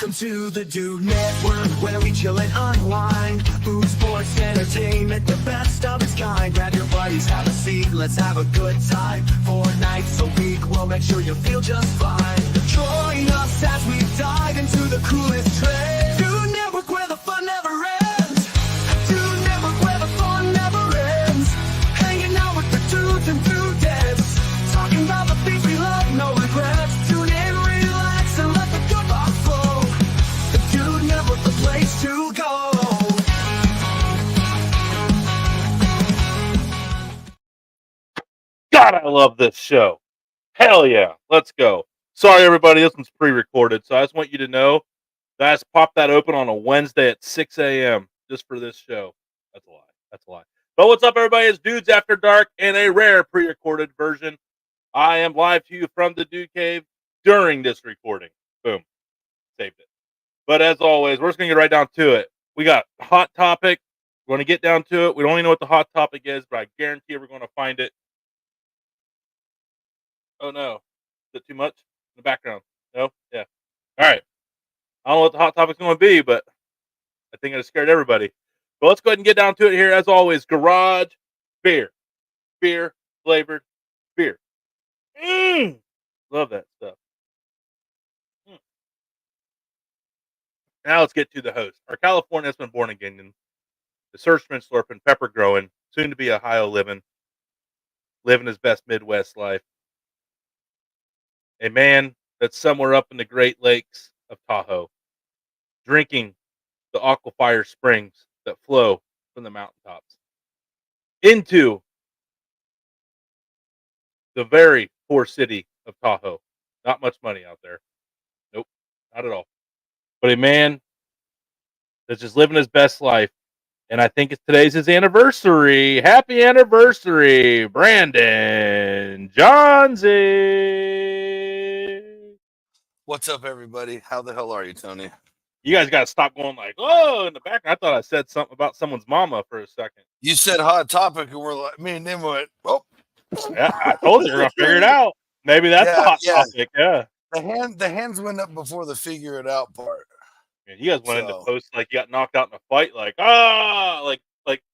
Welcome to the Dude Network, where we chill and unwind. Food, sports, entertainment, the best of its kind. Grab your buddies, have a seat, let's have a good time. 4 nights a week, we'll make sure you feel just fine. Join us as we dive into the coolest trends. Dude Network, where the fun never ends. Dude Network, where the fun never ends. Hanging out with the dudes and dudettes, talking about the things we love, no regrets. Tune in, relax, and let the good vibes flow. The Dude Network, the place to go. God, I love this show. Hell yeah. Let's go. Sorry, everybody. This one's pre-recorded, so I just want you to know that I just popped that open on a Wednesday at 6 a.m. just for this show. That's a lie. That's a lie. But what's up, everybody? It's Dudes After Dark in a rare pre-recorded version. I am live to you from the Dude Cave during this recording. Boom. Saved it. But as always, we're just going to get right down to it. We got a hot topic. We're going to get down to it. We don't even know what the hot topic is, but I guarantee we're going to find it. Oh, no. Is it too much in the background? No? Yeah. All right. I don't know what the hot topic's going to be, but I think I scared everybody. But let's go ahead and get down to it here. As always, garage beer. Beer flavored beer. Love that stuff. Now let's get to the host. Our California has been born again. The surfman slurping, pepper growing, soon to be Ohio living his best Midwest life. A man that's somewhere up in the Great Lakes of Tahoe, drinking the aquifer springs that flow from the mountaintops into the very poor city of Tahoe. Not much money out there. Nope, not at all. But a man that's just living his best life. And I think today's his anniversary. Happy anniversary, Brandon Johnsy. What's up, everybody? How the hell are you, Tony? You guys got to stop going like, oh, in the background. I thought I said something about someone's mama for a second. You said hot topic, and we're like, me and them went, oh. Yeah, I told you we're going to figure it out. Maybe that's the hot topic, yeah. The hands went up before the figure it out part. And you guys went into post like you got knocked out in a fight, like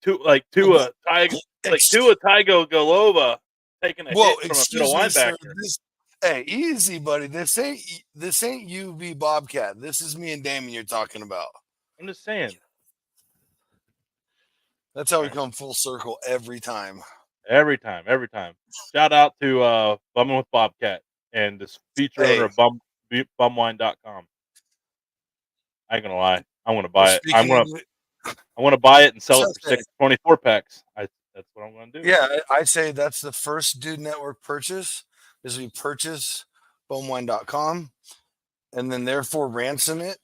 Tua Tagovailoa taking a hit from a middle linebacker. Hey, easy, buddy. This ain't UB Bobcat. This is me and Damon you're talking about. I'm just saying. That's how we come full circle every time. Every time. Shout out to Bumming with Bobcat and this feature owner of bumwine.com. I ain't gonna lie. I want to buy it. I want to buy it and sell it for 24 packs. That's what I'm gonna do. Yeah, I say that's the first Dude Network purchase. Is we purchase bumwine.com and then therefore ransom it.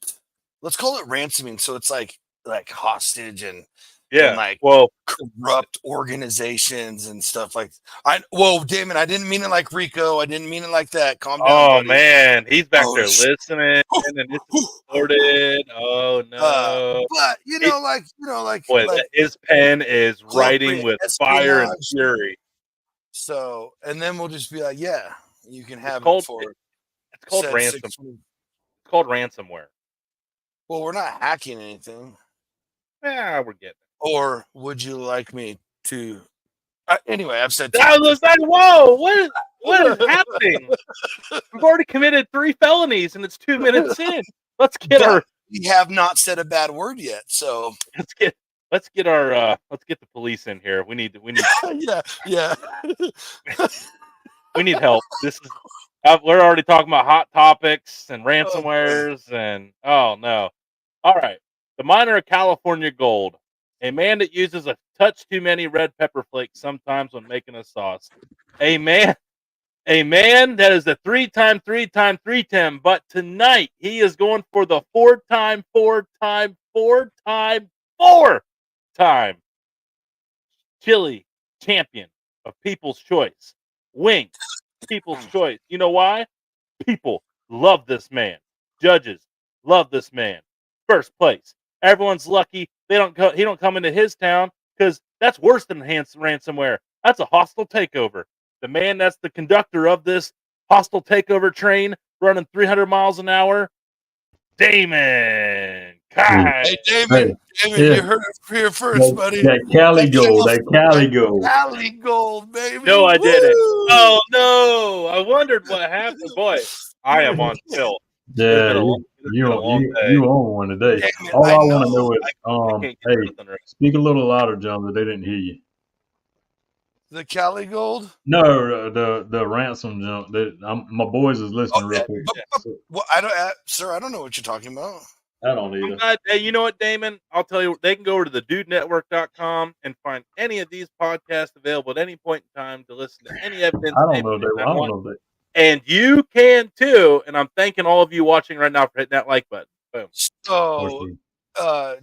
Let's call it ransoming, so it's like hostage and corrupt organizations and stuff like. Damon, I didn't mean it like Rico. I didn't mean it like that. Calm down. Oh buddy. Man, he's back there listening, and it's recorded. Oh no! But his pen is writing with fire and fury. So, and then we'll just be like, yeah, you can have it for. It's called ransom. It's called ransomware. Well, we're not hacking anything. Yeah, we're getting it. Or would you like me to? Anyway, I've said. Whoa! What is happening? We've already committed 3 felonies, and it's 2 minutes in. Let's get We have not said a bad word yet, so let's get the police in here. We need. yeah. We need help. We're already talking about hot topics and ransomwares and oh no. All right. The miner of California gold. A man that uses a touch too many red pepper flakes sometimes when making a sauce. A man that is a 3-time, but tonight he is going for the 4-time chili champion of People's Choice. Wings, People's Choice. You know why? People love this man. Judges love this man. First place. Everyone's lucky he don't come into his town because that's worse than ransomware. That's a hostile takeover. The man that's the conductor of this hostile takeover train running 300 miles an hour Damon. Kai. Hey, Damon, yeah. you heard it here first, buddy. That Cali gold, Cali gold, baby. No, I didn't. Woo! Oh no! I wondered what happened. Boy, I am on tilt. It's been Yeah, a long, day. you own one today. Damn it, All I want to know. know is, I can't get hey, nothing right. speak a little louder, John, that they didn't hear you. The Cali gold. No, the ransom jump. My boys is listening real quick. Well, sir, I don't know what you're talking about. I don't I'm either. glad. Hey, you know what, Damon? I'll tell you. They can go over to the DudeNetwork.com and find any of these podcasts available at any point in time to listen to any evidence. I don't know that. And you can too. And I'm thanking all of you watching right now for hitting that like button. Boom. So,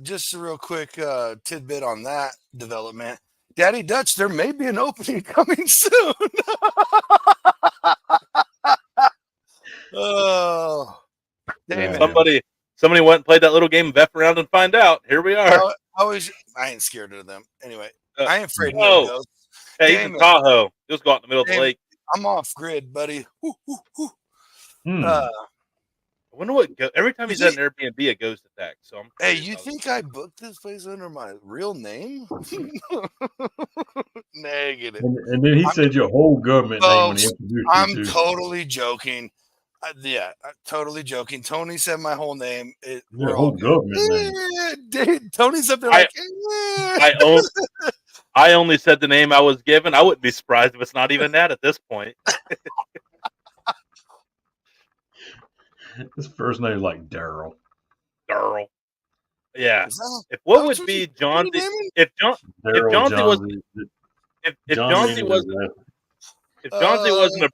just a real quick tidbit on that development. Daddy Dutch, there may be an opening coming soon. Oh, Damon. Somebody went and played that little game of F around and find out. Here we are. I ain't scared of them. Anyway, I ain't afraid of those. Hey, he's in Tahoe. Just go out in the middle of the lake. I'm off grid, buddy. I wonder what. Every time he's at an Airbnb, it goes to tax. So hey, you think I booked this place under my real name? Negative. And then he said your whole government name when he introduced I'm you. totally joking. I'm totally joking. Tony said my whole name. Your whole government name. Tony's up there like. I only said the name I was given. I wouldn't be surprised if it's not even that at this point. His first name is like Daryl. Daryl. Yeah. What would be John? If Johnsy wasn't a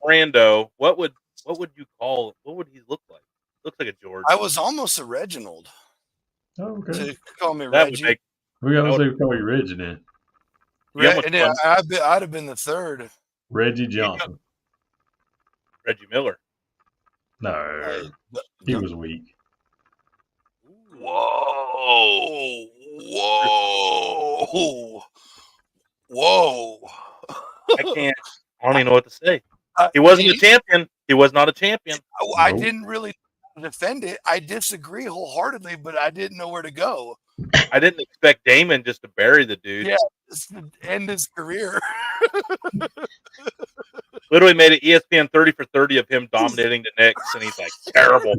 Brando, what would you call? What would he look like? Looks like a George. I was almost a Reginald. Oh, okay. To call me that Reggie. We gotta say call you Reggie then. I'd have been the third. Reggie Johnson. Reggie Miller. No, he was weak. Whoa! I don't even know what to say. He wasn't a champion. He was not a champion. I didn't really defend it. I disagree wholeheartedly, but I didn't know where to go. I didn't expect Damon just to bury the dude. Yeah, just to end his career. Literally made it ESPN 30 for 30 of him dominating the Knicks, and he's like, terrible.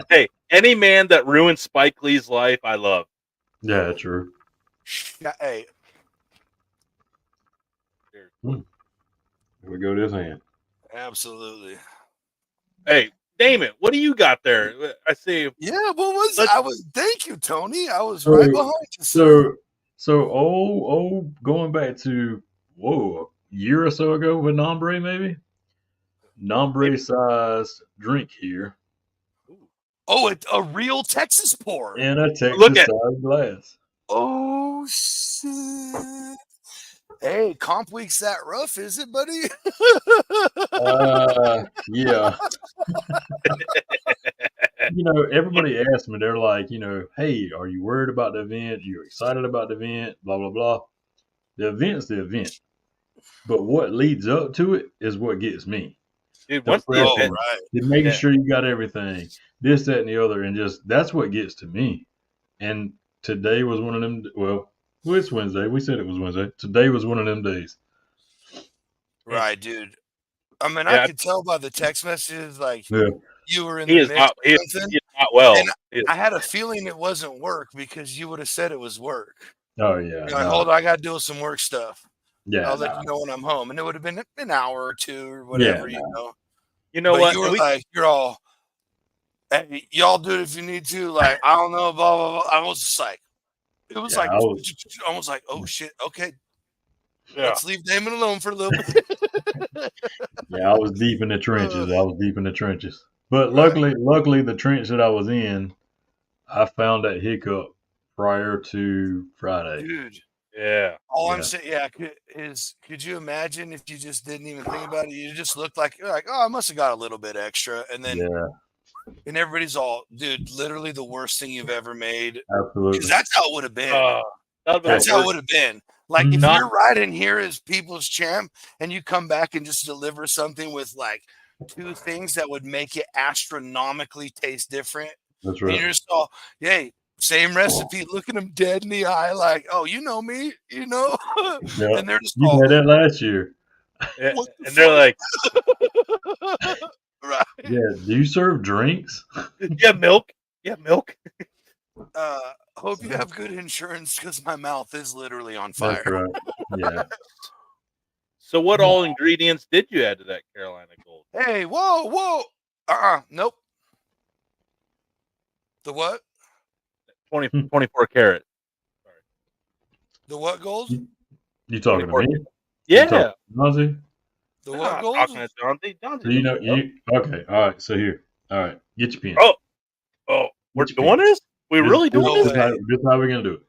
Hey, any man that ruins Spike Lee's life, I love. Yeah, true. Yeah, hey. Here we go this hand. Absolutely. Hey, Damon, what do you got there? I see. Yeah, thank you, Tony. I was right behind you. So going back to a year or so ago with Nombre, maybe Nombre-sized drink here. Oh, it's a real Texas pour in a Texas-sized glass. Oh shit! Hey, comp week's that rough, is it, buddy? Yeah. Everybody asked me, they're like, hey, are you worried about the event? Are you excited about the event? Blah, blah, blah. The event's the event. But what leads up to it is what gets me. Dude, what's the event? Right. Making sure you got everything. This, that, and the other. And that's what gets to me. And today was one of them. Well, it's Wednesday. We said it was Wednesday. Today was one of them days. Right, dude. I mean, I could tell by the text messages, you were in the mix. He is not well. And I had a feeling it wasn't work because you would have said it was work. Oh, yeah. You're like, hold on, I got to do some work stuff. Yeah. I'll let you know when I'm home. And it would have been an hour or two or whatever, You know but what? You were you're all, hey, y'all do it if you need to. Like, I don't know, blah, blah, blah. I was just like, I was like, oh, shit, okay. Yeah. Let's leave Damon alone for a little bit. Yeah, I was deep in the trenches. But luckily, the trench that I was in, I found that hiccup prior to Friday. Dude. Yeah. All I'm saying, could you imagine if you just didn't even think about it? You just looked like, you're like, oh, I must have got a little bit extra. And then, and everybody's all, dude, literally the worst thing you've ever made. Absolutely. Because that's how it would have been. That's how it would have been. Like, if you're right in here as people's champ and you come back and just deliver something with, like, two things that would make it astronomically taste different. That's And right. you're just all, yay, same recipe. Look at them dead in the eye, like, oh, you know me, you know? Yeah, And they're just you all, had that last year. what the And they're like, fuck? Right. Yeah. Do you serve drinks? yeah, milk. Yeah, milk. Hope you have good insurance because my mouth is literally on That's fire. right. Yeah. So what all ingredients did you add to that Carolina Gold? Hey, whoa. Nope. The what? 24 karat. The what gold? You talking to 24 me? Yeah. You talking to Nazi? The No, what I'm gold? talking to John D. John So D. you know you okay? All right. So here. All right. Get your pen. Oh, we're Get your doing pen. this? We really doing No this? way. This how we're gonna do it.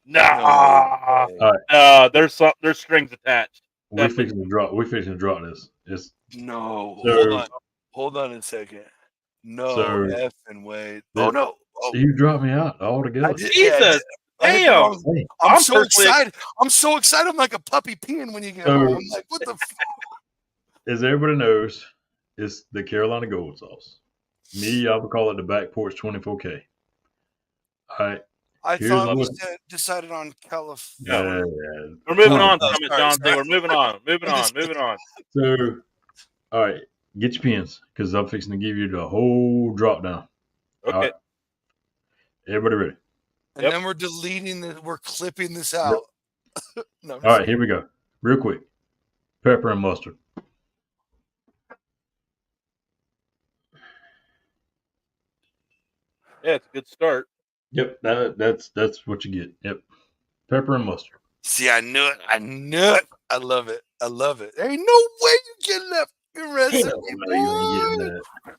Nah. No. All right. There's strings attached. We Definitely. fixing to drop. We fixing to drop this. It's No. so Hold on a second. No So- effing way. This- Oh no. Oh, you dropped me out altogether. I did. Jesus. I hit the Damn. wrong- Hey, I'm I'm so personally- excited. I'm so excited. I'm like a puppy peeing when you get So- home. I'm like, what the as everybody knows, it's the Carolina Gold Sauce. Me, I would call it the Back Porch 24K. All right. I Here's thought we what- decided on California. Yeah. We're moving on Oh, from it, sorry, John D. sorry. We're moving on. Moving on. So, all right, get your pens because I'm fixing to give you the whole drop down. Okay. All right. Everybody ready? And Yep. then we're deleting this. We're clipping this out. No, I'm All right, here we go. Real quick. Pepper and mustard. Yeah, it's a good start. Yep, that's what you get. Yep, pepper and mustard. See, I knew it. I love it. Ain't no way you getting that fucking recipe, Hell no, you ain't getting boy. that.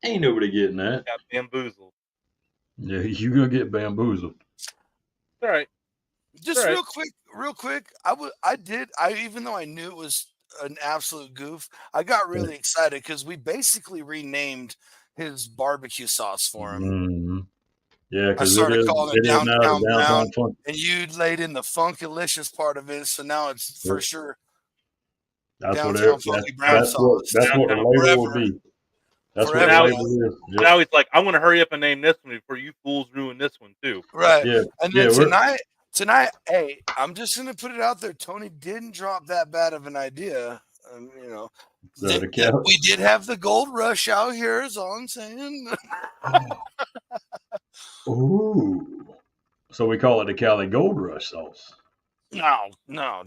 Ain't nobody getting that. Got bamboozled. Yeah, you gonna get bamboozled. All right. Just Right. real quick. Even though I knew it was an absolute goof, I got really excited because we basically renamed his barbecue sauce for him. Mm-hmm. Yeah, I because started calling it now Downtown the downtown funk. And you laid in the funkalicious part of it, so now it's for Yep. sure. That's what Downtown it, Funky that's, Brown that's what Sauce. that's what the Downtown label will forever. be. That's Forever. what the label is. Yep. Now he's like, I'm going to hurry up and name this one before you fools ruin this one too. Right. Yeah, And yeah, then we're- tonight, hey, I'm just gonna put it out there. Tony didn't drop that bad of an idea. You know, So the cow- we did have the gold rush out here. Is all I'm saying. Ooh. So we call it the Cali Gold Rush sauce. No,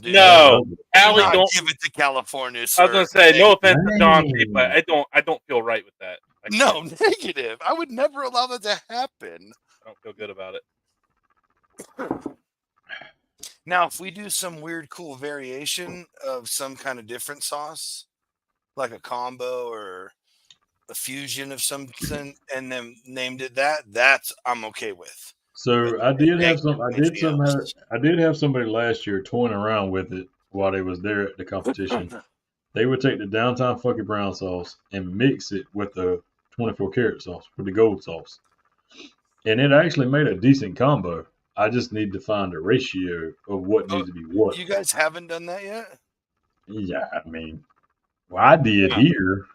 dude. No, Do Allie, not don't. give it to California, I sir. was going to say, no offense to John D, Dang. but I don't feel right with that. I can't. No, negative. I would never allow that to happen. I don't feel good about it. Now, if we do some weird, cool variation of some kind of different sauce, like a combo or a fusion of something, and then named it that's I'm okay with. So I did have anything else. I did have somebody last year toying around with it while they was there at the competition. They would take the downtown funky brown sauce and mix it with the 24 karat sauce, with the gold sauce. And it actually made a decent combo. I just need to find the ratio of what needs to be what. You guys haven't done that yet? Yeah, I mean, well, I did Yeah. here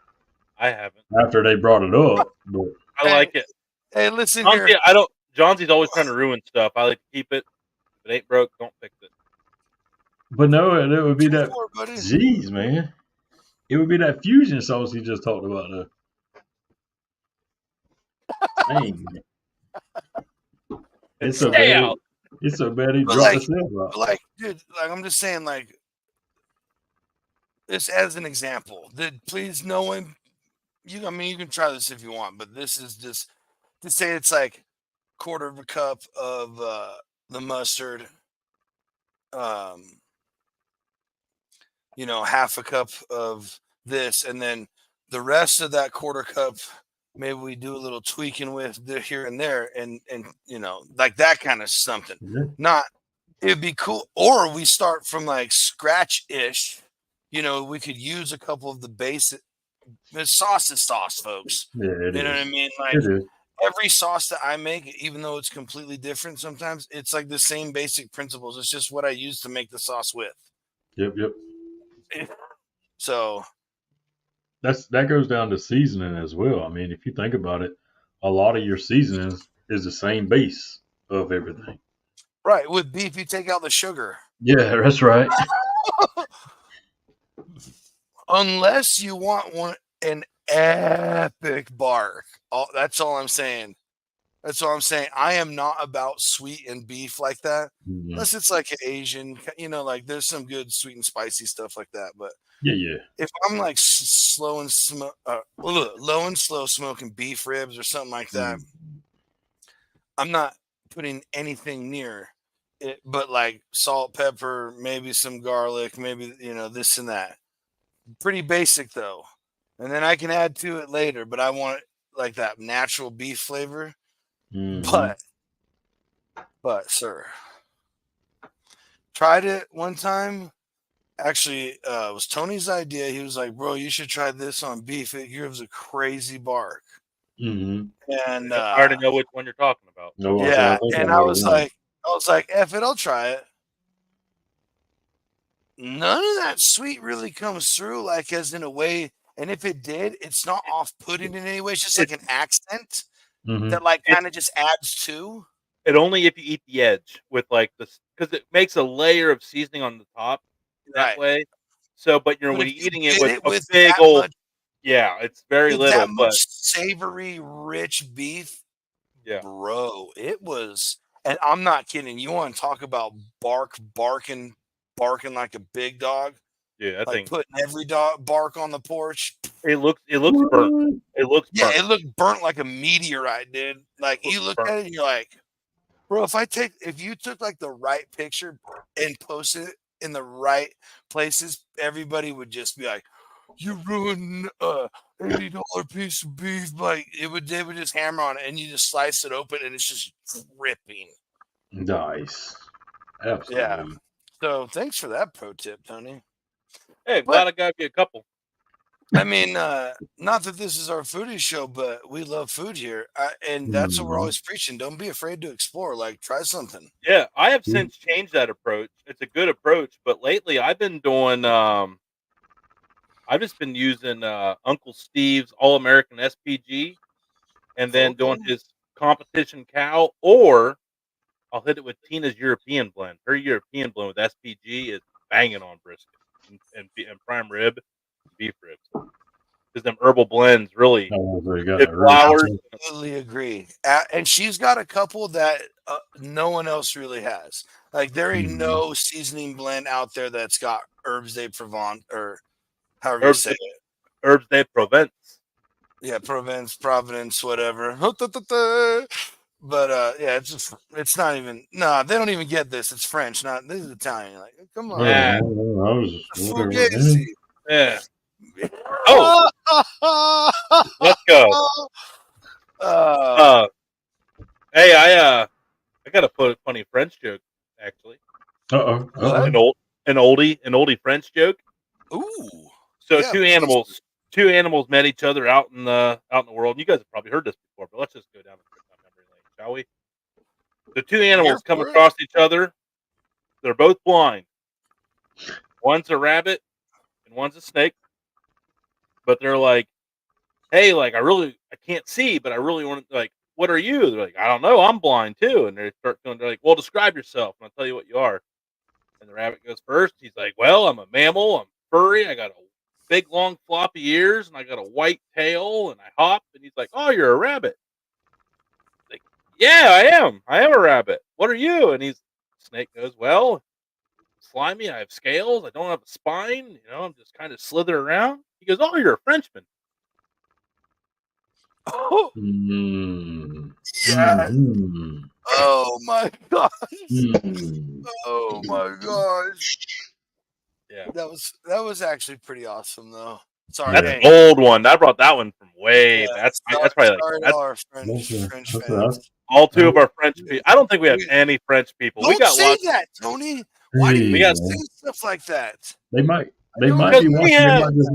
I haven't. after they brought it up, but I like it. Hey, listen here. Johnsy, Johnson's always trying to ruin stuff. I like to keep it. If it ain't broke, don't fix it. no, it would be that. 2-4, buddy. Jeez, man, it would be that fusion sauce you just talked about, though. Dang. It's so Stay bad. out. It's so bad he But dropped like- himself out. But like, dude, like I'm just saying, like, this as an example. Please, no one. I mean, you can try this if you want, but this is just to say it's like quarter of a cup of the mustard, half a cup of this, and then the rest of that quarter cup, maybe we do a little tweaking with here and there, and like that kind of something. Yeah. It'd be cool, or we start from like scratch-ish. We could use a couple of the basic. The sauce is sauce, folks. Yeah, it You know what I is. mean? Like It is. every sauce that I make, even though it's completely different sometimes, it's like the same basic principles. It's just what I use to make the sauce with. Yep. So that goes down to seasoning as well. I mean, if you think about it, a lot of your seasonings is the same base of everything. Right. With beef, you take out the sugar. Yeah, that's right. Unless you want an epic bark. That's all I'm saying. That's all I'm saying. I am not about sweet and beef like that. Mhm. Unless it's like an Asian, like there's some good sweet and spicy stuff like that. But Yeah. if I'm like low and slow smoking beef ribs or something like that, I'm not putting anything near it, but like salt, pepper, maybe some garlic, maybe this and that. Pretty basic though, and then I can add to it later. But I want it like that natural beef flavor. Mhm. But sir, tried it one time. Actually, it was Tony's idea. He was like, "Bro, you should try this on beef. It gives a crazy bark." Mhm. And I already know which one you're talking about. No, I yeah, think and I I know was the one. like, "F it, I'll try it." None of that sweet really comes through, like as in a way. And if it did, it's not off-putting in any way. It's just like an accent Mhm. that like It kind of just adds to. it only if you eat the edge with like this because it makes a layer of seasoning on the top that Right. way. So, but But when if you're you eating it get with it a big old, yeah, it's very with that little, much but savory, rich beef, yeah, bro, it was. And I'm not kidding. You want to talk about barking like a big dog, yeah, I like think putting every dog bark on the porch. it looks burnt. What? It looks Yeah, burnt. it looked burnt like a meteorite, dude. Like Looks you look burnt. at it and you're like, bro, if you took like the right picture and posted it in the right places, everybody would just be like, "You ruined $80 piece of beef." Like they would just hammer on it, and you just slice it open, and it's just dripping. Nice. Yeah. Absolutely. So thanks for that pro tip, Tony. Hey, I'm But glad I got you a couple. I mean, not that this is our foodie show, but we love food here, and that's what we're Mhm. always preaching. Don't be afraid to explore. Like, try something. Yeah, I have Mhm. since changed that approach. It's a good approach, but lately I've been doing I've just been using Uncle Steve's All American SPG and then Okay. doing his competition cow, or I'll hit it with Tina's European blend. Her European blend with SPG is banging on brisket and prime rib, beef ribs. Because them herbal blends really Oh, so you got good the roots. flowers. Absolutely agree. And she's got a couple that no one else really has. Like, there ain't Mhm. no seasoning blend out there that's got herbs de Provence or however you Herbs say de, it. herbs de Provence. Yeah, Providence, whatever. But yeah, it's not even. No, they don't even get this. It's French, not this is Italian. Like, come on, Oh, Yeah, man. I was whatever. Fugazi. yeah. Oh, let's go. uh, Uh, hey, I got a funny French joke actually. Uh-oh. what? An old, an oldie French joke. Ooh, So yeah, please. two animals met each other out in the world. You guys have probably heard this before, but let's just go down a trip down memory lane, shall we? The two I'm here animals come for it. across each other. They're both blind. One's a rabbit and one's a snake. But they're like, "Hey, like I can't see, but I really want to like, what are you?" They're like, "I don't know. I'm blind too." And they're like, "Well, describe yourself, and I'll tell you what you are." And the rabbit goes first. He's like, "Well, I'm a mammal. I'm furry. I got a big, long, floppy ears, and I got a white tail, and I hop." And he's like, "Oh, you're a rabbit." Like, "Yeah, I am. I am a rabbit. What are you?" And snake goes, "Well, slimy. I have scales. I don't have a spine. I'm just kind of slither around." He goes, "Oh, you're a Frenchman." Oh, Mm. yeah. Mhm. Oh my gosh. Mm. Oh my gosh. Yeah, That was actually pretty awesome though. Sorry, that's Yeah. an hey. old one. I brought that one from Yeah, way back. That's probably like sorry to that's all our That's, French that's right. fans. all two of Oh, our French people. I don't think we have We, any French people. We don't got say lots. that, Tony. Why do We you hey, got say man. stuff like that? They might I they don't might because be we watching. They have. might just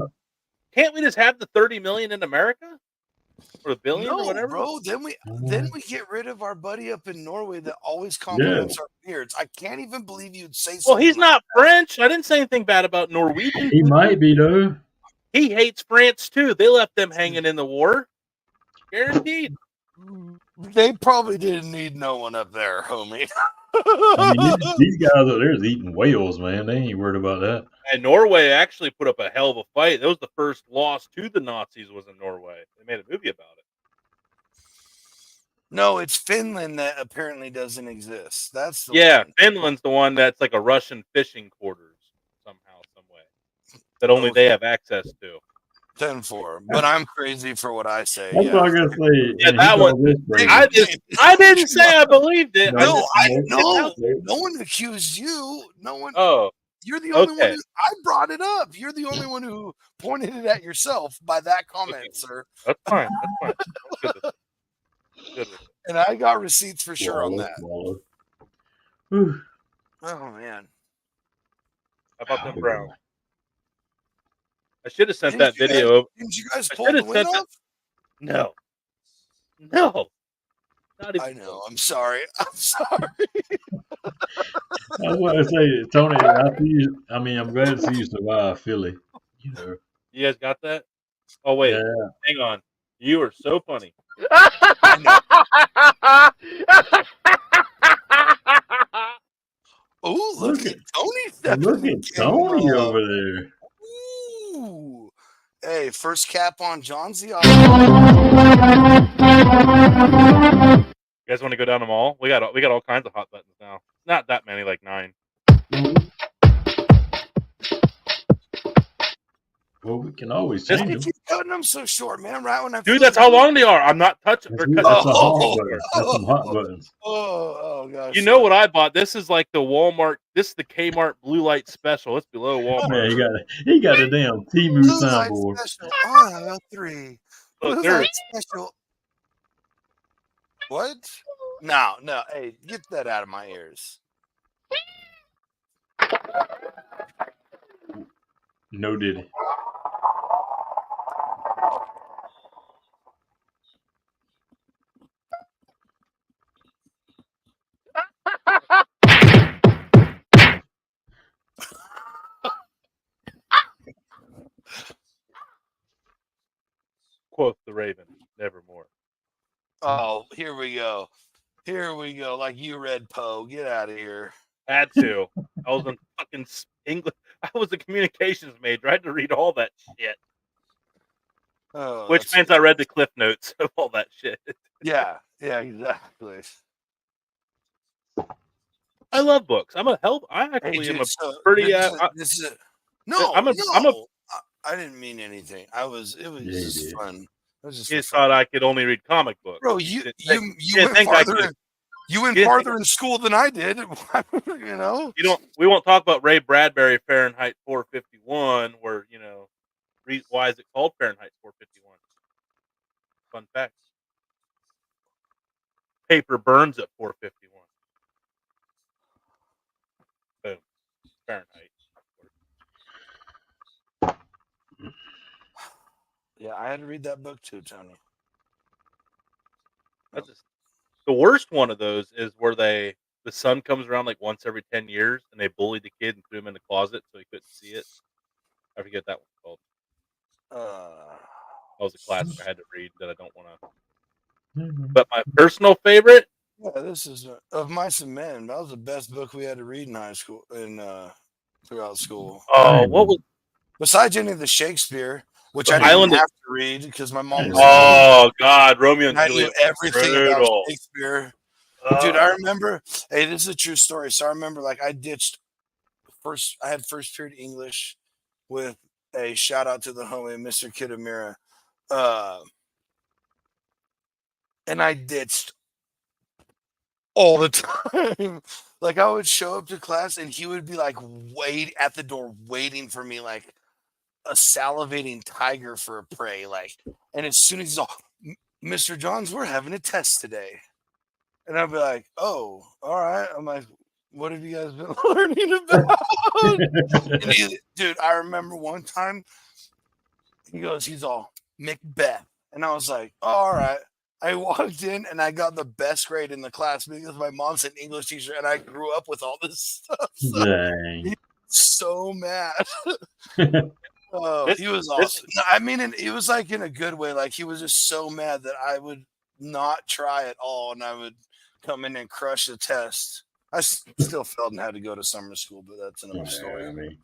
Can't we just have the 30 million in America or a billion or No, whatever? bro. Then we get rid of our buddy up in Norway that always yeah. compliments our beards. I can't even believe you'd say Well, something he's like not French. I didn't say anything bad about Norwegian He food. might be though. He hates France too. They left them hanging in the war. Guaranteed. They probably didn't need no one up there, homie. I mean, these guys up there is eating whales, man. They ain't worried about that. And Norway actually put up a hell of a fight. That was the first loss to the Nazis was in Norway. They made a movie about it. No, it's Finland that apparently doesn't exist. That's the one. Finland's the one that's like a Russian fishing quarters somehow, some way that only they have access to. 10-4. But I'm crazy for what I say. That's what I'm gonna say. Yeah, and that he one. called this crazy. I didn't say I believed it. No, No. no one accused you. No one. Oh, You're the only okay. one. I brought it up. You're the only one who pointed it at yourself by that comment, sir. that's fine. That's fine. I'm good with it. Good with it. And I got receipts for sure on that. Whew. Oh man. How about them Browns? I should have sent that video. Didn't you guys I pull the should've win sent off? No. Not even. I know. I'm sorry. I'm sorry. I was going to say, Tony. I see you, I mean, I'm glad to see you survive Philly. You know. You guys got that? Oh wait, Yeah. hang on. You are so funny. Oh, look at Tony stepping Look in the at Tony camera. over there. Ooh. Hey, first cap on Johnsy. You guys want to go down the mall? We got all kinds of hot buttons now. Not that many, like 9. Well, we can always Just change You them. keep cutting them so short, man. Right when I Dude, that's how long they are. I'm not touching. That's, They're that's cutting. a hot button. That's some hot buttons. Oh gosh. You know what I bought? This is like the Walmart. This is the Kmart blue light special. It's below Walmart. Man, he got a damn Temu Blue light soundboard. special. Oh, 3. Look, Blue there- light special. What? No. Hey, get that out of my ears. No diddy. Quote the Raven, nevermore. Oh, here we go. Like you read Poe. Get out of here. Had to. I was in fucking English. I was a communications major. I had to read all that shit. Oh, Which that's- means I read the cliff notes of all that shit. Yeah, exactly. I love books. I actually am a pretty. This is no. I'm a- I didn't mean anything. It was Yeah, you just did. fun. It was just You for fun. thought I could only read comic books. Bro, you didn't went think I farther. could- You went didn't farther in school than I did. You know. We won't talk about Ray Bradbury Fahrenheit 451, where why is it called Fahrenheit 451? Fun fact. Paper burns at 451. Boom. Fahrenheit. Yeah, I had to read that book too, Tony. That's just, the worst one of those is where the sun comes around like once every 10 years and they bullied the kid and threw him in the closet so he couldn't see it. I forget that one's called. That was a classic I had to read that I don't want to. But my personal favorite. Yeah, this is Of Mice and Men. That was the best book we had to read in high school throughout school. Oh, what was? Besides any of the Shakespeare, which I Island didn't of- have to read because my mom was. Oh God, Romeo and I Juliet. knew everything about brutal. Shakespeare. Dude, I remember. Hey, this is a true story. So I remember, like, I had first period English with a shout out to the homie, Mr. Kitamura. And I ditched all the time. Like, I would show up to class and he would be like, wait at the door, waiting for me, like a salivating tiger for a prey. Like, and as soon as he's all, Mr. Johns, we're having a test today. And I'd be like, oh, all right. I'm like, what have you guys been learning about? And dude, I remember one time he's all Macbeth. And I was like, oh, all right. I walked in and I got the best grade in the class because my mom's an English teacher and I grew up with all this stuff. So Dang. so mad. Oh, This he was this awesome. No, I mean, it was like in a good way. Like he was just so mad that I would not try at all, and I would come in and crush the test. Still failed and had to go to summer school, but that's another story. I mean,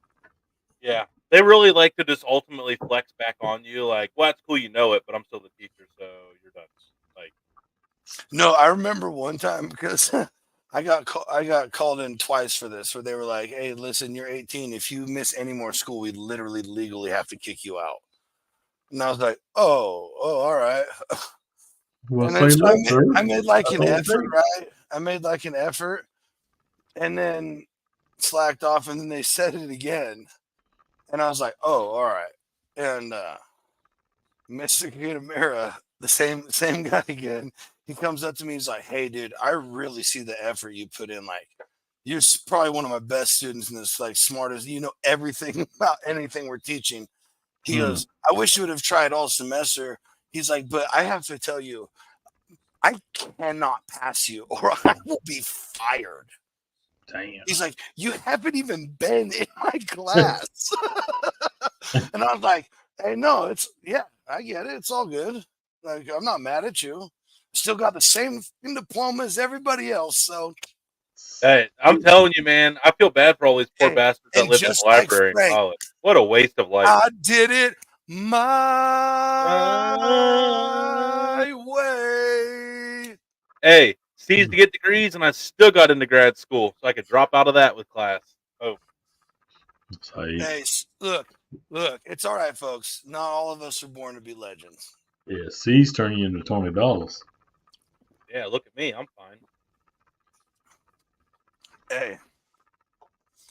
yeah, they really like to just ultimately flex back on you. Like, well, that's cool, you know it, but I'm still the teacher, so you're done. Like, No, I remember one time because I got called in twice for this, where they were like, "Hey, listen, you're 18. If you miss any more school, we literally legally have to kick you out." And I was like, "Oh, all right." well, And then say so less, sir. I made like That's an effort, okay. right? I made like an effort, and then slacked off, and then they said it again, and I was like, "Oh, all right." And Mr. Kitamura, the same guy again, he comes up to me. He's like, "Hey, dude, I really see the effort you put in. Like, you're probably one of my best students in this. Like, smartest. You know everything about anything we're teaching." He Hmm. goes, "I wish you would have tried all semester." He's like, "But I have to tell you, I cannot pass you, or I will be fired." Damn. He's like, "You haven't even been in my class." And I was like, "Hey, no, it's yeah, I get it. It's all good. Like, I'm not mad at you. Still got the same fucking diploma as everybody else. So, hey, I'm telling you, man, I feel bad for all these poor hey, bastards that and lived in the just like library in Frank, college. What a waste of life. I did it my Uh, way." hey, C's to get degrees, and I still got into grad school, so I could drop out of that with class. Oh, Say, Hey, look, it's all right, folks. Not all of us are born to be legends. yeah, C's turning you into $20. yeah, look at me, I'm fine. Hey,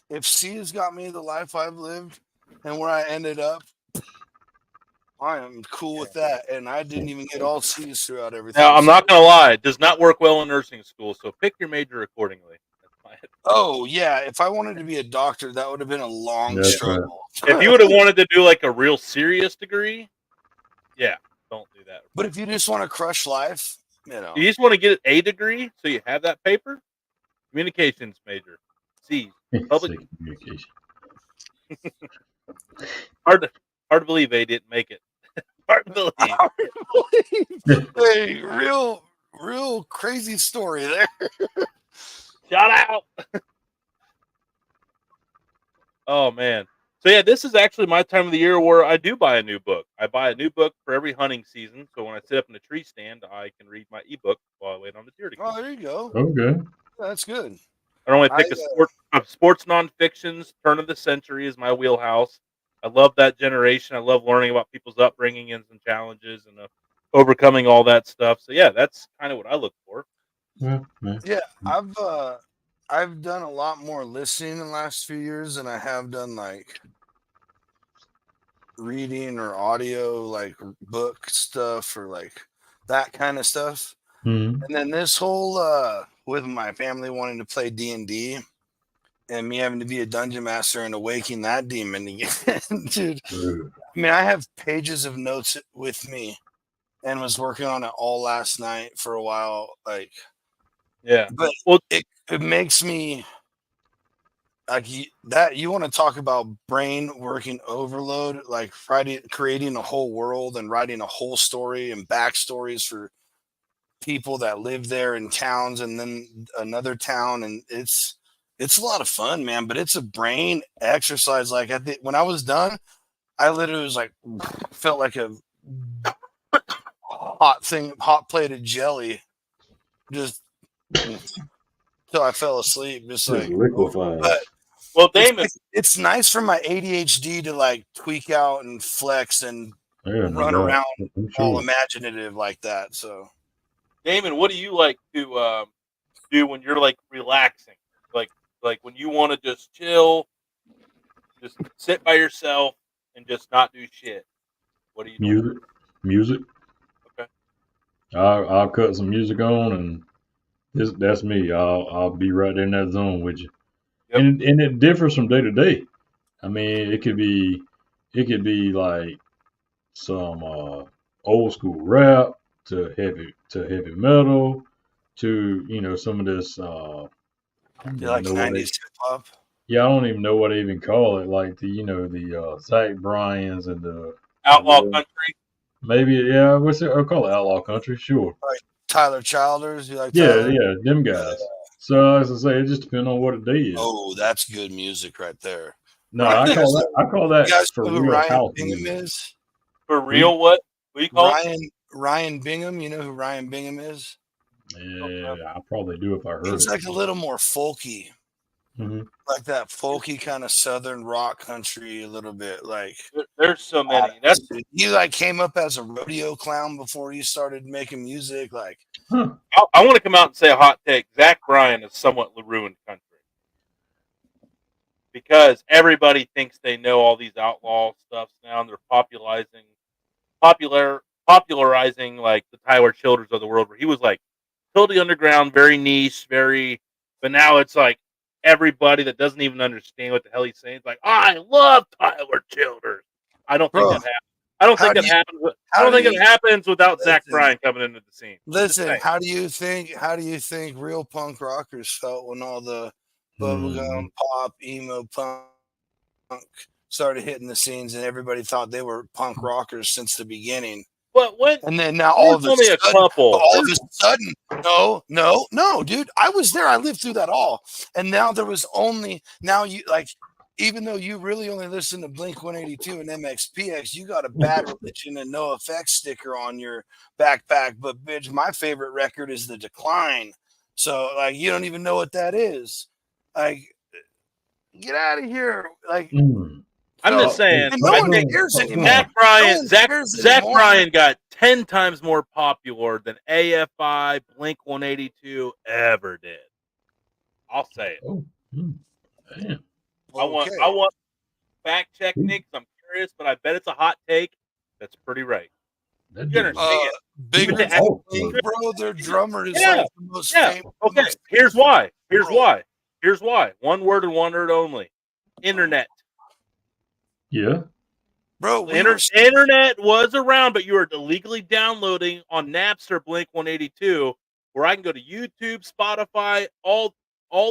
if C has got me the life I've lived and where I ended up, I am cool with that. And I didn't even get all C's throughout everything. Now, I'm So, not gonna lie, it does not work well in nursing school, so pick your major accordingly. That's my advice. oh yeah, if I wanted to be a doctor, that would have been a long That's right. struggle. If you would have wanted to do like a real serious degree, yeah, don't do that. But if you just want to crush life, you know, You just want to get a degree so you have that paper. Communications major, C, public. Say communication. Hard to believe they didn't make it. Hard to believe. hey, real crazy story there. Shout out. Oh man. So yeah, this is actually my time of the year where I do buy a new book. I buy a new book for every hunting season, so when I sit up in a tree stand, I can read my ebook while I wait on the deer to come. Oh, there you go. Okay. That's good. I normally I pick sports nonfictions. Turn of the century is my wheelhouse. I love that generation. I love learning about people's upbringings and challenges and overcoming all that stuff. So yeah, that's kind of what I look for. Well, man. yeah, I've done a lot more listening in the last few years than I have done like reading or audio, like book stuff or like that kind of stuff. Mhm. And then this whole with my family wanting to play D&D and me having to be a dungeon master and awaking that demon again. Dude, True. I mean, I have pages of notes with me and was working on it all last night for a while. Like, Yeah. but Well, it makes me like you want to talk about brain working overload, like creating a whole world and writing a whole story and backstories for people that live there in towns and then another town, and it's a lot of fun, man. But it's a brain exercise. Like when I was done, I literally was like felt like a hot plate of jelly, just until I fell asleep. Just Just like, liquefied. but well, Damon. it's nice for my ADHD to like tweak out and flex and Yeah, no run doubt. around I'm all sure. imaginative like that. So Damon, what do you like to do when you're like relaxing? Like when you want to just chill, just sit by yourself and just not do shit. What are you doing? Music. Okay. I'll cut some music on, and that's me. I'll be right there in that zone with you. Yep. And it differs from day to day. I mean, it could be like some old school rap to heavy metal to some of this. I don't you even like know what they. 90s hip hop? Yeah, I don't even know what to even call it. Like the Zach Bryans and the Outlaw yeah, Country. maybe yeah. What's it? I'll call it Outlaw Country. Sure. Like Tyler Childers. You like Yeah, Tyler? yeah, them Yeah. guys. So as I say, it just depends on what it is. Oh, that's good music right there. No, You guys, I call you that guys for know who real Ryan house Bingham music. is? For We real, what do you call it? Ryan Bingham. You know who Ryan Bingham is? Yeah, I probably do if I heard He's it. like a little more folky, Hmm. like that folky kind of southern rock country, a little bit like. There's so many. That's He like came up as a rodeo clown before he started making music. Like, Huh. I want to come out and say a hot take. Zach Bryan is somewhat ruined country because everybody thinks they know all these outlaw stuffs now, and they're popularizing like the Tyler Childers of the world, where he was like totally underground, very niche, very. But now it's like everybody that doesn't even understand what the hell he's saying is like, I love Tyler Childers. I don't think bro, that happens. I don't how think do that you? happens. I How don't do think you it happens without Zach listen? Bryan coming into the scene. Just Listen, saying. how do you think? How do you think real punk rockers felt when all the bubblegum Mhm. pop emo punk started hitting the scenes, and everybody thought they were punk rockers since the beginning? But when And then now there's only a couple, all of a sudden, no, dude, I was there. I lived through that all. And now there was only now you like, even though you really only listen to Blink 182 and MXPX, you got a Bad Religion and No Effects sticker on your backpack. But bitch, my favorite record is The Decline. So like, you don't even know what that is. Like, get out of here. Like, Mm. I'm just so saying. and no I one think cares anymore. Zach No Bryan, one Zach cares Zach anymore. Bryan got 10 times more popular than AFI, Blink 182 ever did. I'll say it. Oh, damn. Okay. I want fact check He, me because I'm curious, but I bet it's a hot take. That's pretty right. that You dude, understand? Big he Even was the Red awesome. Blink, bro. Their drummer is yeah, like the most yeah. famous. Okay. Here's why. Here's why. Here's why. One word and one word only. Internet. Yeah. Bro, we were Internet was around, but you were illegally downloading on Napster Blink 182, where I can go to YouTube, Spotify, all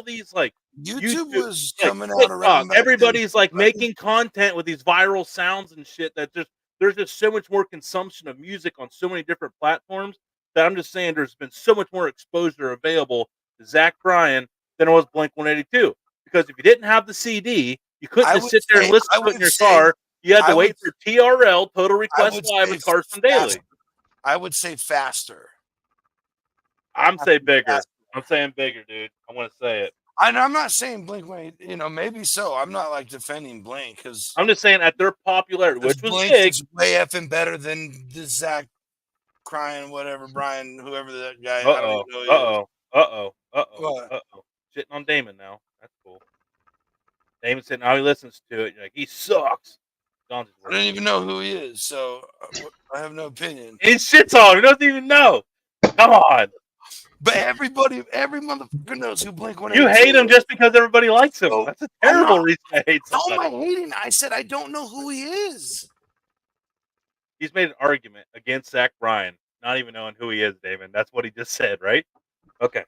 these like YouTube YouTube, was like coming out TikTok. around back then. Everybody's like making content with these viral sounds and shit. That just there's just so much more consumption of music on so many different platforms that I'm just saying there's been so much more exposure available to Zach Bryan than it was Blink 182. Because if you didn't have the CD, you couldn't I just would sit there say, and listen I to it in would your say, car. You had to I would, wait for TRL, Total I Request would Live, say with Carson Daly. faster. I would say faster. I'm saying bigger. Faster. I'm saying bigger, dude. I want to say it. I'm not saying Blink, maybe so. I'm not like defending Blink because I'm just saying at their popularity, which was Blink big. is way effing better than the Zach crying, whatever, Brian, whoever that guy. I don't even know who he is. What? Shitting on Damon now. That's cool. Damon said now he listens to it. You're like, he sucks. John's I don't even know who he is, so I have no opinion. he shits on him. He doesn't even know. Come on. But every motherfucker knows who Blink You 182 hate him just because everybody likes him. So That's a I'm terrible not. reason to hate How am I somebody. hating? I said I don't know who he is. He's made an argument against Zach Bryan, not even knowing who he is, Damon. That's what he just said, right? Okay.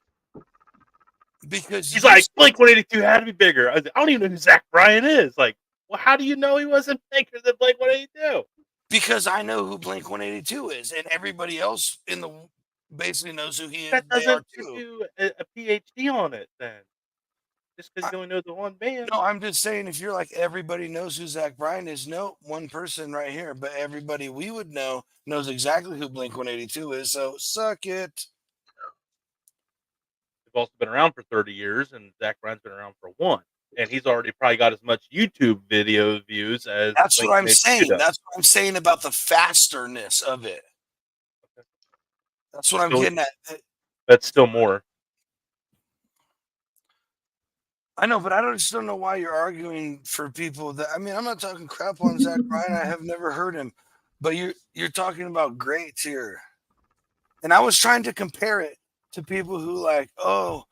Because He's like, Blink 182 had to be bigger. I don't even know who Zach Bryan is. Like, well, how do you know he wasn't bigger than Blink 182? because I know who Blink 182 is, and everybody else in the basically knows who he is. That They are doesn't give too. you a PhD on it, then. Just because you only know the one band. No, I'm just saying if you're like everybody knows who Zach Bryan is, no, one person right here, but everybody we would know knows exactly who Blink 182 is. So suck it. They've also been around for 30 years, and Zach Bryan's been around for one. And he's already probably got as much YouTube video views as That's Blink what I'm 182 saying. does. That's what I'm saying about the fasterness of it. That's what I'm getting at. That's still more. I know, but just don't know why you're arguing for people that. I mean, I'm not talking crap on Zach Bryan. I have never heard him, but you're talking about greats here, and I was trying to compare it to people who like, oh,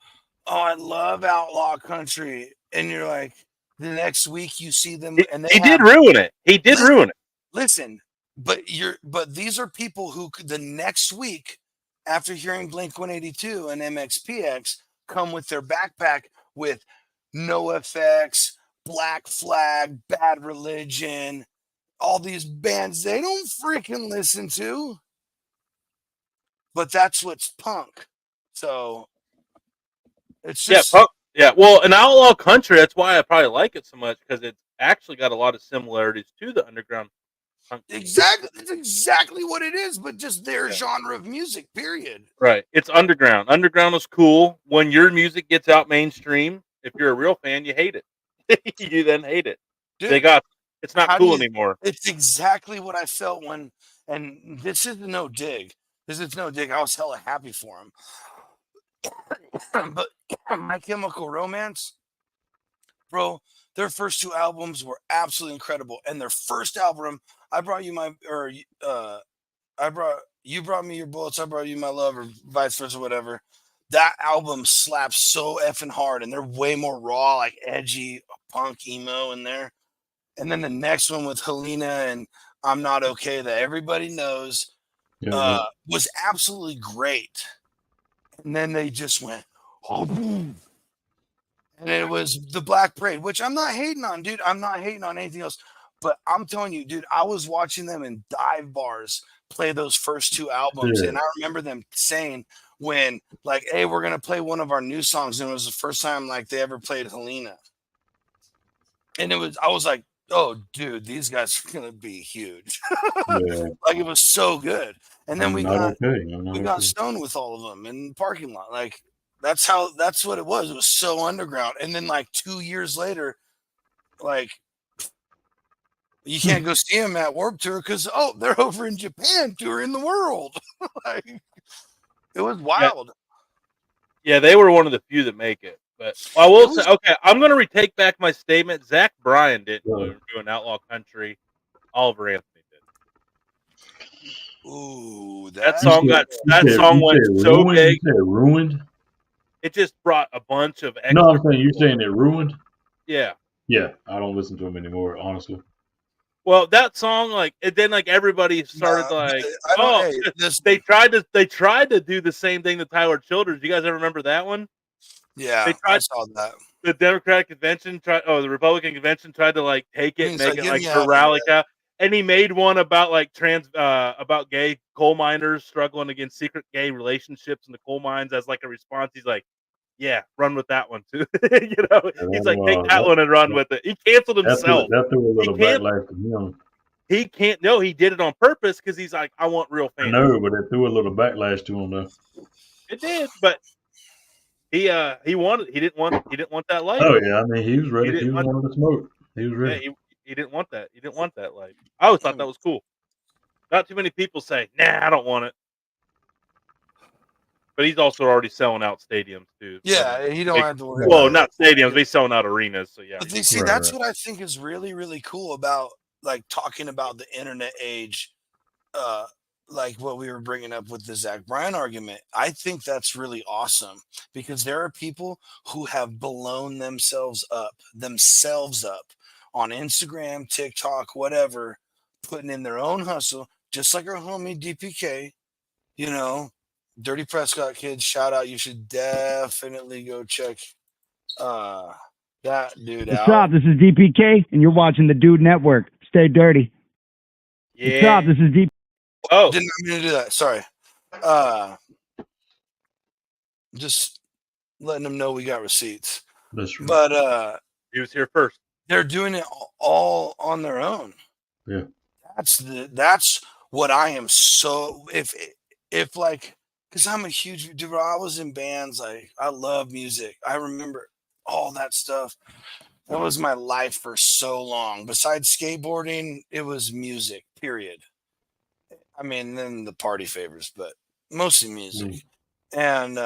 I love outlaw country, and you're like, the next week you see them, and He did ruin it. He did ruin it. Listen, but these are people who the next week, after hearing Blink 182 and MXPX, come with their backpack with No FX, Black Flag, Bad Religion, all these bands they don't freaking listen to. But that's what's punk. So it's Yeah, just yeah. Well, an outlaw country. That's why I probably like it so much because it's actually got a lot of similarities to the underground punk scene. exactly it's exactly what it is, but just their Yeah. genre of music, period. Right. It's underground. Underground is cool. When your music gets out mainstream, if you're a real fan, you hate it. You then hate it. They Dude, got it's not how do cool you anymore. it's exactly what I felt when, and this is no dig. This is no dig. I was hella happy for him. But My Chemical Romance, bro, their first two albums were absolutely incredible. And their first album, I brought you my or I brought you brought me your bullets, I brought you my love, or vice versa, whatever. That album slaps so effing hard, and they're way more raw, like edgy punk emo in there. And then the next one with Helena and I'm Not Okay, that everybody knows, Yeah. was absolutely great. And then they just went, oh, boom. And it was the Black Parade, which I'm not hating on, dude. I'm not hating on anything else. But I'm telling you, dude, I was watching them in dive bars play those first two albums. Yeah. And I remember them saying when, like, hey, we're going to play one of our new songs. And it was the first time, like, they ever played Helena. And I was like, oh, dude, these guys are going to be huge. Yeah. Like, it was so good. And then I'm not okay. I'm not we got okay. stoned with all of them in the parking lot. Like, that's what it was. It was so underground. And then, like, 2 years later, like, you can't go see them at Warped Tour because they're over in Japan touring the world. Like, it was Yeah, wild. yeah, they were one of the few that make it. But I It will say, was okay, I'm gonna retake back my statement. Zach Bryan didn't Yeah. do an outlaw country. Oliver Anthony did. ooh That that song You went said so ruined. big. You said ruined. It just brought a bunch of No, I'm extra. saying you're saying it ruined. Yeah. Yeah, I don't listen to him anymore, honestly. Well, that song, like, and then like everybody started but like, I don't. oh, Hey, listen. they tried to do the same thing to Tyler Childers. You guys ever remember that one? Yeah, They I tried saw that. the Democratic convention the Republican convention tried to like take it, and He's make like, it get like me her out of here. rally cow. And he made one about like about gay coal miners struggling against secret gay relationships in the coal mines as like a response. He's like, yeah, run with that one too. He's like, take that one and run with it. He canceled himself. That threw a He little can't. backlash to him. He can't. No, he did it on purpose because he's like, I want real I fans. know, but it threw a little backlash to him though. It did, but he didn't want that life. Oh yeah, I mean he was He ready. He didn't was want. wanting to smoke. He was Yeah, ready. he didn't want that. He didn't want that life. I always thought that was cool. Not too many people say, nah, I don't want it. But he's also already selling out stadiums too. Yeah, he don't have to worry Well, about not it. stadiums, but he's selling out arenas. So yeah. But you see, Right, that's right. what I think is really, really cool about, like, talking about the internet age, uh, like what we were bringing up with the Zach Bryan argument. I think that's really awesome because there are people who have blown themselves up on Instagram, TikTok, whatever, putting in their own hustle, just like our homie DPK, you know, Dirty Prescott kids, shout out. You should definitely go check uh that dude What's out. up? This is DPK, and you're watching the Dude Network. Stay dirty. What's Yeah. up? This is DPK. Oh, Didn't mean to do that. Sorry. Just letting them know we got receipts. That's right. But he was here first. they're doing it all on their own. Yeah. That's what I am so if like, because I'm a huge dude. I was in bands. Like, I love music. I remember all that stuff. That was my life for so long. Besides skateboarding, it was music, period. I mean, then the party favors, but mostly music. And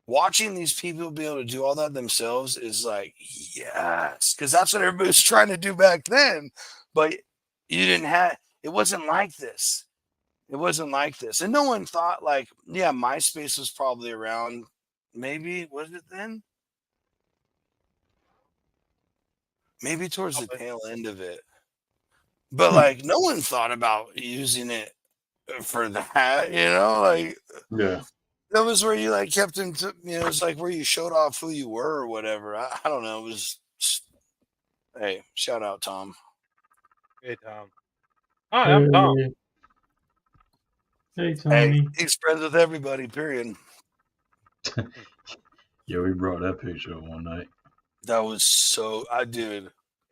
watching these people be able to do all that themselves is like, yes, because that's what everybody was trying to do back then. But it wasn't like this. It wasn't like this. And no one thought, like, yeah, MySpace was probably around. Maybe, was it then? Maybe towards the tail end of it. But like, no one thought about using it for that, like, Yeah. That was where you like kept him. It was like where you showed off who you were or whatever. I don't know. It was. Hey, shout out Tom. Hey, Tom. Hi, I'm Tom. Hey, Hey, Tommy. he's friends with everybody. Period. Yeah, we brought that picture up one night. That was so. I did.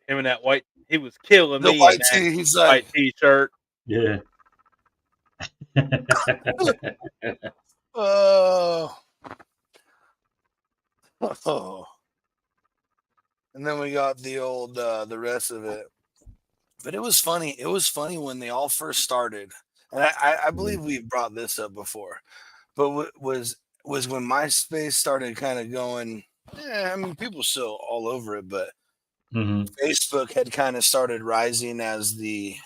Him in that white, he was killing The me in white that tee. He's white like, t-shirt. Yeah. oh, oh. And then we got the old, the rest of it. But it was funny. It was funny when they all first started, and I believe we brought this up before. But was when MySpace started kind of going. Yeah, I mean, people still all over it, but hmm Facebook had kind of started rising as the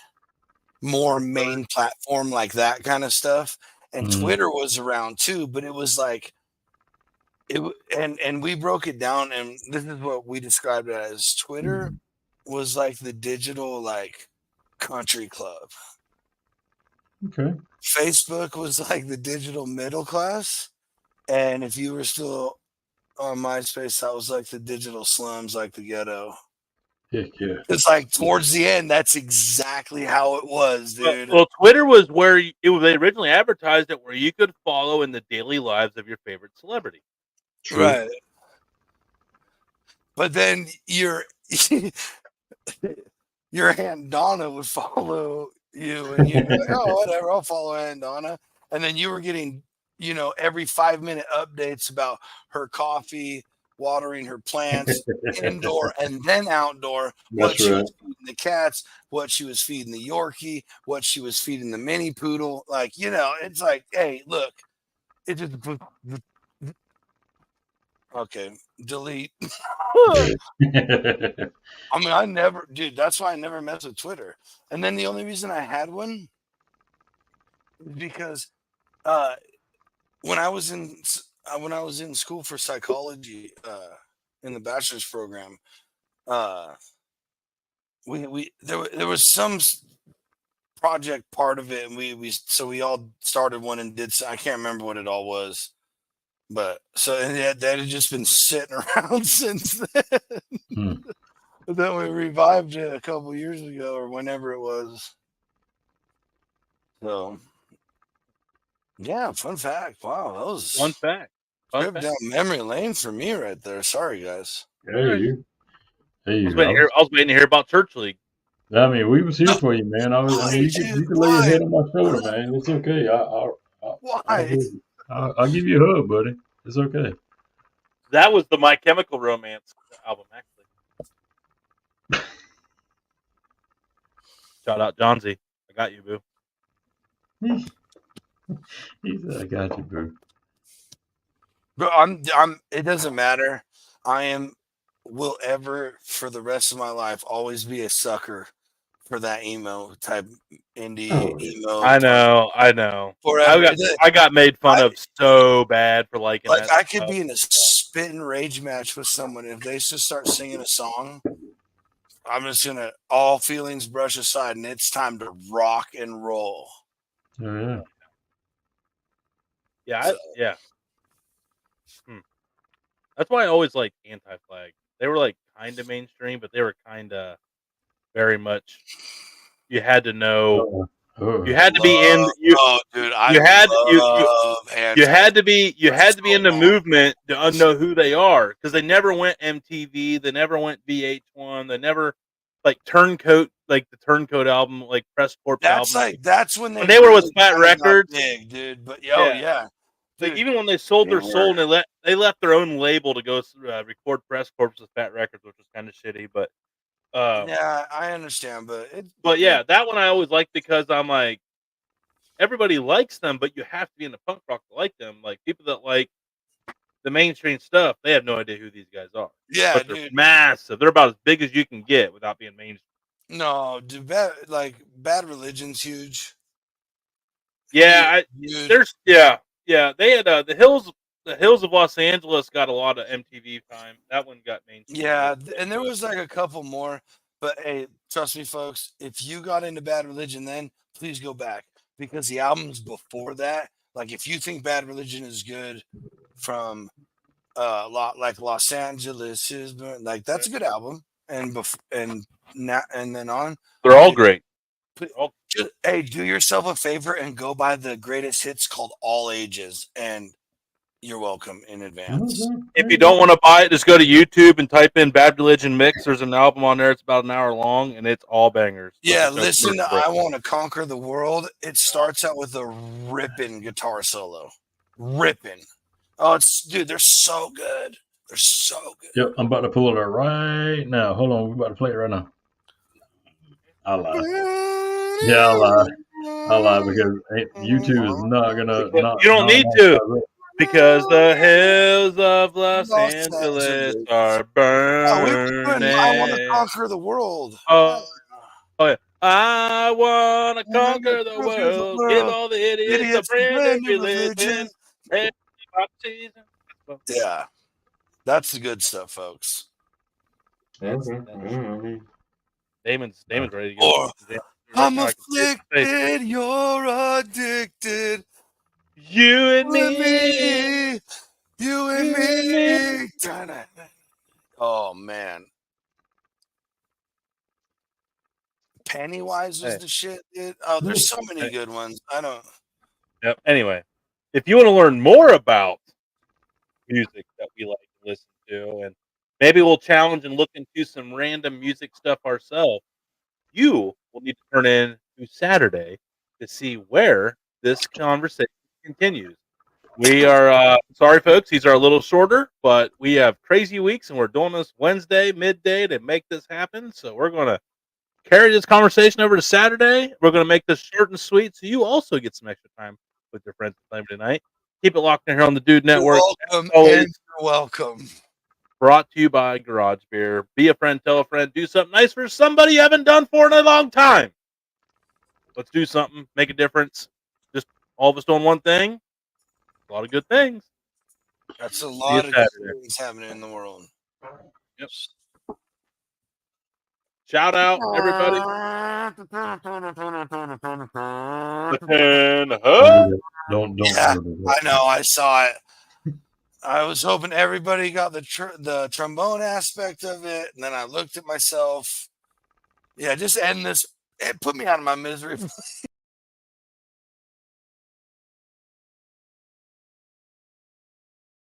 more main platform, like that kind of stuff. And hmm Twitter was around too, but it was like and we broke it down, and this is what we described it as. Twitter was like the digital like country club. Okay. Facebook was like the digital middle class, and if you were still on MySpace, that was like the digital slums, like the ghetto. Heck yeah. It's like towards the end, that's exactly how it was, dude. Well, Twitter was where they originally advertised it, where you could follow in the daily lives of your favorite celebrity. True. Right. But then your Aunt Donna would follow you, and you'd be like, oh, whatever, I'll follow Aunt Donna. And then you were getting, every 5-minute updates about her coffee, watering her plants, indoor and then outdoor, what That's she right. was feeding the cats, what she was feeding the Yorkie, what she was feeding the mini poodle. Like, it's like, hey, look, it just okay, delete. I mean, that's why I never mess with Twitter. And then the only reason I had one is because when I was in school for psychology in the bachelor's program, there was some project part of it, and we all started one and did. I can't remember what it all was, but that had just been sitting around since then. Hmm. But then we revived it a couple years ago or whenever it was. So, yeah, fun fact. Wow, that was Fun fact. trip down memory lane for me right there. Sorry, guys. Hey, I was waiting to hear about Church League. I mean, we was here for you, man. I Why, mean, you dude? can lay your Why? head on my shoulder, man. It's okay. Why? I'll give you a hug, buddy. It's okay. That was the My Chemical Romance album, actually. Shout out Johnsy. I got you, boo. He said, "I got you, bro." But it doesn't matter. Will ever for the rest of my life always be a sucker for that emo type indie emo. I know. Forever. I got made fun of so bad for liking Like that. I could be in a spit and rage match with someone. If they just start singing a song, I'm just gonna all feelings brush aside, and it's time to rock and roll. Oh, yeah. Yeah. That's why I always like Anti-Flag. They were like kind of mainstream, but they were kind of very much. You had to know. You had to be in. Dude, you had to be in the movement to know who they are, because they never went MTV. They never went VH1. They never like Turncoat, like the Turncoat album, like Press Corps album. That's when they were with Fat Records, big, dude. But yeah. Like even when they sold their soul, and they left their own label to go record Press Corps with Fat Records, which was kind of shitty. But yeah, I understand. But yeah, that one I always liked, because I'm like, everybody likes them, but you have to be in the punk rock to like them. Like people that like the mainstream stuff, they have no idea who these guys are. Yeah, but they're massive. They're about as big as you can get without being mainstream. No, dude, Bad Religion's huge. Yeah, they had the Hills of Los Angeles got a lot of MTV time. That one got mainstream. Yeah, and there was like a couple more, but hey, trust me, folks, if you got into Bad Religion then, please go back, because the albums before that, Like if you think Bad Religion is good from like Los Angeles is like that's a good album. And and then on. They're all great. Put, They're all- hey, do yourself a favor and go buy the greatest hits called All Ages, and you're welcome in advance. If you don't want to buy it, just go to YouTube and type in Bad Religion Mix. There's an album on there. It's about an hour long, and it's all bangers. Yeah, No listen to commercial break. I Want to Conquer the World. It starts out with a ripping guitar solo. Ripping. Oh, dude, they're so good. They're so good. Yep, I'm about to pull it up right now. Hold on, we're about to play it right now. I'll lie. Yeah, I'll lie because YouTube is not gonna. You don't need to, because the hills of Los Los Angeles Angeles. are Oh, we were doing I Want to burning. Conquer the World. Oh, yeah. I want to conquer the world. Give all the idiots a brand new religion. Yeah, that's the good stuff, folks. Damon's ready to go. Or I'm afflicted, you're addicted. You and me. You and me. Oh man. Pennywise was the shit, dude. Oh, there's so many good ones. I don't. Yep. Anyway, if you want to learn more about music that we like to listen to, and maybe we'll challenge and look into some random music stuff ourselves, you will need to turn in to Saturday to see where this conversation continues. We are sorry, folks. These are a little shorter, but we have crazy weeks, and we're doing this Wednesday midday to make this happen. So we're going to carry this conversation over to Saturday. We're going to make this short and sweet, so you also get some extra time with your friends and family tonight. Keep it locked in here on the Dude Network. Welcome and you're welcome. Brought to you by Garage Beer. Be a friend, tell a friend, do something nice for somebody you haven't done for in a long time. Let's do something, make a difference. Just all of us doing one thing. A lot of good things. That's a lot of good things happening in the world. Yep. Shout out, everybody. Don't. Yeah, I know. I saw it. I was hoping everybody got the trombone aspect of it, and then I looked at myself. Yeah, just end this. It put me out of my misery.